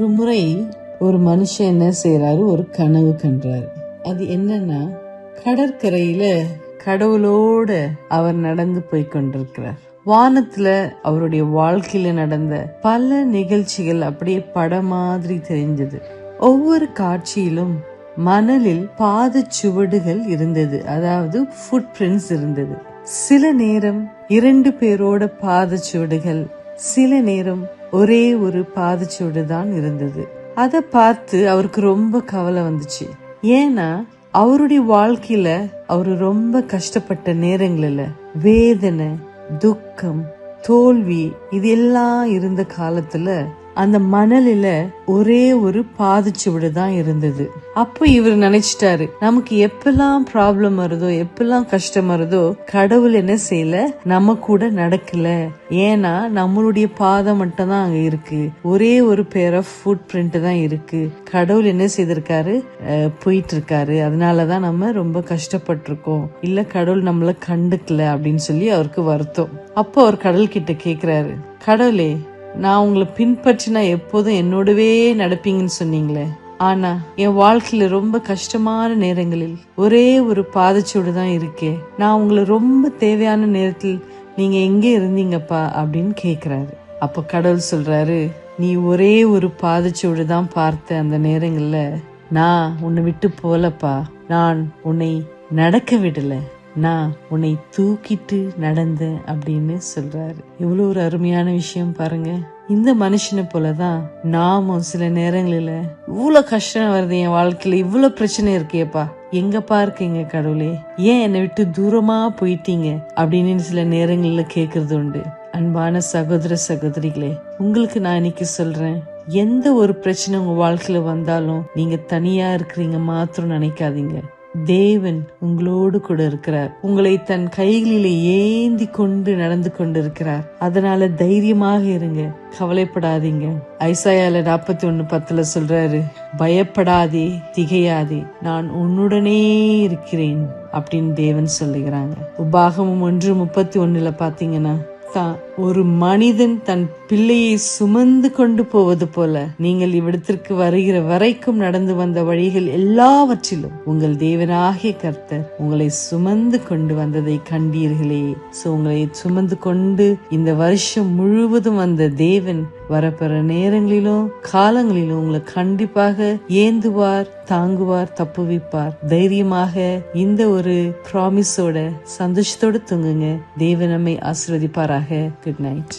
ஒரு முறை ஒரு மனுஷன் என்ன செய்யறாரு, ஒரு கனவு கண்டாரு. அது என்னன்னா, கடற்கரையில கடவுளோட அவர் நடந்து போய் கொண்டிருக்கிறார். வானத்துல அவருடைய வாழ்க்கையில நடந்த பல நிகழ்ச்சிகள் அப்படியே படம் மாதிரி தெரிஞ்சது. ஒவ்வொரு காட்சியிலும் மணலில் பாதச்சுவடுகள் இருந்தது, அதாவது ஃபுட் பிரிண்ட்ஸ் இருந்தது. சில நேரம் 2 பேரோட பாதச்சுவடுகள், சில நேரம் ஒரே ஒரு பாதச்சுவடு தான் இருந்தது. அத பார்த்து அவருக்கு ரொம்ப கவலை வந்துச்சு. ஏன்னா அவருடைய வாழ்க்கையில அவரு ரொம்ப கஷ்டப்பட்ட நேரங்கள்ல வேதனை, துக்கம், தோல்வி இது எல்லாம் இருந்த காலத்துல அந்த மணலில ஒரே ஒரு பாதச்சுவடு தான் இருந்தது. அப்ப இவர் நினைச்சிட்டாரு, நமக்கு எப்பெல்லாம் ப்ராப்ளம் வருதோ, எப்பெல்லாம் கஷ்டம் வருதோ, கடவுள் என்ன செய்யல, நம்ம கூட நடக்கல. ஏன்னா நம்மளுடைய பாதம் மட்டும் தான் அங்க இருக்கு, ஒரே ஒரு பேர் ஆஃப் ஃபுட் பிரிண்ட் தான் இருக்கு. கடவுள் என்ன செய்திருக்காரு, போயிட்டு இருக்காரு. அதனாலதான் நம்ம ரொம்ப கஷ்டப்பட்டிருக்கோம். இல்ல கடவுள் நம்மள கண்டுக்கல அப்படின்னு சொல்லி அவருக்கு வருத்தம். அப்போ அவர் கடல் கிட்ட கேக்குறாரு, கடவுளே, நான் உங்களை பின்பற்றினா எப்போதும் என்னோடவே நடப்பீங்கன்னு சொன்னீங்களே, ஆனா என் வாழ்க்கையில ரொம்ப கஷ்டமான நேரங்களில் ஒரே ஒரு பாதச்சோடு தான் இருக்கே. நான் உங்களை ரொம்ப தேவையான நேரத்தில் நீங்க எங்க இருந்தீங்கப்பா அப்படின்னு கேக்குறாரு. அப்ப கடவுள் சொல்றாரு, நீ ஒரே ஒரு பாதச்சோடு தான் பார்த்த அந்த நேரங்கள்ல நான் உன்னை விட்டு போலப்பா. நான் உன்னை நடக்க விடல, நான் உன்னை தூக்கிட்டு நடந்தேன் அப்படின்னு சொல்றாரு. இவ்வளவு ஒரு அருமையான விஷயம் பாருங்க. இந்த மனுஷனை போலதான் நாமும் சில நேரங்களில இவ்வளவு கஷ்டம் வருது என் வாழ்க்கையில, இவ்வளவு பிரச்சனை இருக்கேப்பா, எங்கப்பா இருக்கீங்க கடவுளே, ஏன் என்னை விட்டு தூரமா போயிட்டீங்க அப்படின்னு சில நேரங்கள்ல கேக்குறது உண்டு. அன்பான சகோதர சகோதரிகளே, உங்களுக்கு நான் இன்னைக்கு சொல்றேன், எந்த ஒரு பிரச்சனை உங்க வாழ்க்கையில வந்தாலும் நீங்க தனியா இருக்கிறீங்க மாத்திரம் நினைக்காதீங்க. தேவன் உங்களோடு கூட இருக்கிறார். உங்களை தன் கைகளில ஏந்தி கொண்டு நடந்து கொண்டிருக்கிறார். அதனால தைரியமாக இருங்க, கவலைப்படாதீங்க. ஐசாயால 41:10 சொல்றாரு, பயப்படாதே, திகையாதே, நான் உன்னுடனே இருக்கிறேன் அப்படின்னு தேவன் சொல்லுகிறாங்க. உபாகமம் 1:31 பாத்தீங்கன்னா, ஒரு மனிதன் தன் பிள்ளையை சுமந்து கொண்டு போவது போல நீங்கள் இவ்விடத்திற்கு வருகிற வரைக்கும் நடந்து வந்த வழிகள் எல்லாவற்றிலும் உங்கள் தேவனாகிய கர்த்தர் உங்களை சுமந்து கொண்டு வந்ததை கண்டீர்களே. உங்களை சுமந்து கொண்டு இந்த வருஷம் முழுவதும் வந்த தேவன் வரப்பெற நேரங்களிலும் காலங்களிலும் உங்களை கண்டிப்பாக ஏந்துவார், தாங்குவார், தப்புவிப்பார். தைரியமாக இந்த ஒரு ப்ராமிஸோட சந்தோஷத்தோடு தூங்குங்க. தேவன் நம்மை ஆசீர்வதிப்பாராக. Good night.